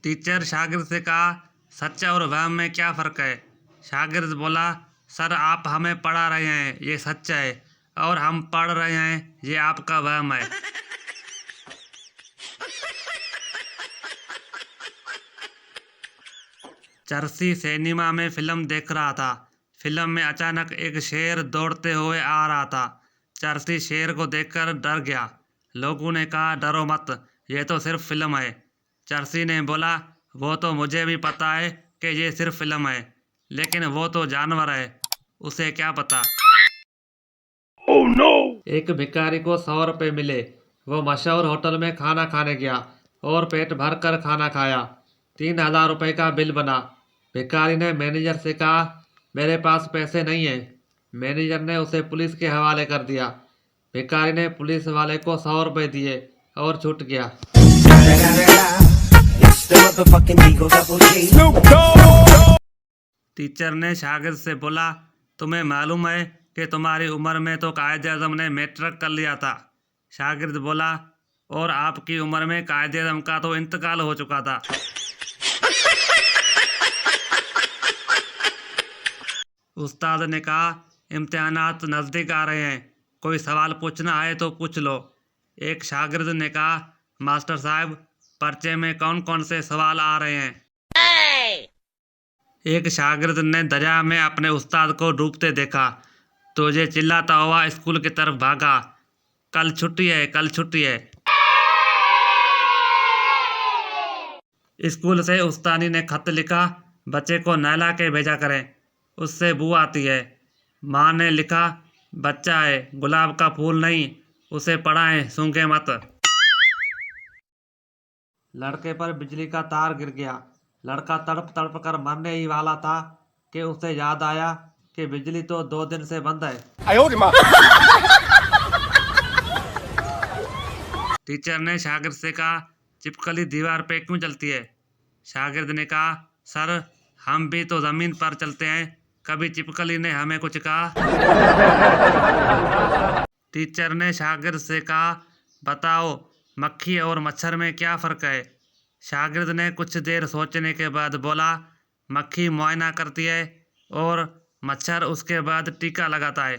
Teacher शागिर्द से कहा, सच और वहम में क्या फ़र्क है? शागिर्द बोला, सर आप हमें पढ़ा रहे हैं ये सच है, और हम पढ़ रहे हैं ये आपका वहम है। चर्सी सिनेमा में फिल्म देख रहा था। फिल्म में अचानक एक शेर दौड़ते हुए आ रहा था। चर्सी शेर को देखकर डर गया। लोगों ने कहा, डरो मत, ये तो सिर्फ फिल्म है। चर्सी ने बोला, वो तो मुझे भी पता है कि ये सिर्फ फिल्म है, लेकिन वो तो जानवर है, उसे क्या पता। Oh no! एक भिखारी को 100 रुपये मिले। वो मशहूर होटल में खाना खाने गया और पेट भर कर खाना खाया। 3000 रुपये का बिल बना। भिखारी ने मैनेजर से कहा, मेरे पास पैसे नहीं हैं। मैनेजर ने उसे पुलिस के हवाले कर दिया। भिखारी ने पुलिस वाले को 100 रुपये दिए और छूट गया। टीचर ने शागिर्द से बोला, तुम्हें मालूम है कि तुम्हारी उम्र में तो कायद-ए-आज़म ने मैट्रिक कर लिया था। शागिर्द बोला, और आपकी उम्र में कायद-ए-आज़म का तो इंतकाल हो चुका था। उस्ताद ने कहा, इम्तिहानात नज़दीक आ रहे हैं, कोई सवाल पूछना है तो पूछ लो। एक शागिर्द ने कहा, मास्टर साहब पर्चे में कौन कौन से सवाल आ रहे हैं? एक शागिर्द ने दरिया में अपने उस्ताद को डूबते देखा तो ये चिल्लाता हुआ स्कूल की तरफ भागा, कल छुट्टी है, कल छुट्टी है। स्कूल से उस्तादी ने खत लिखा, बच्चे को नहला के भेजा करें, उससे बू आती है। माँ ने लिखा, बच्चा है, गुलाब का फूल नहीं, उसे पढ़ाएं, सूंघे मत। लड़के पर बिजली का तार गिर गया। लड़का तड़प तड़प कर मरने ही वाला था कि उसे याद आया कि बिजली तो 2 दिन से बंद है। टीचर ने शागिर्द से कहा, छिपकली दीवार पे क्यों चलती है? शागिर्द ने कहा, सर हम भी तो जमीन पर चलते हैं, कभी छिपकली ने हमें कुछ कहा? टीचर ने शागिर्द से कहा, बताओ मक्खी और मच्छर में क्या फ़र्क है? शागिर्द ने कुछ देर सोचने के बाद बोला, मक्खी मुआयना करती है और मच्छर उसके बाद टीका लगाता है।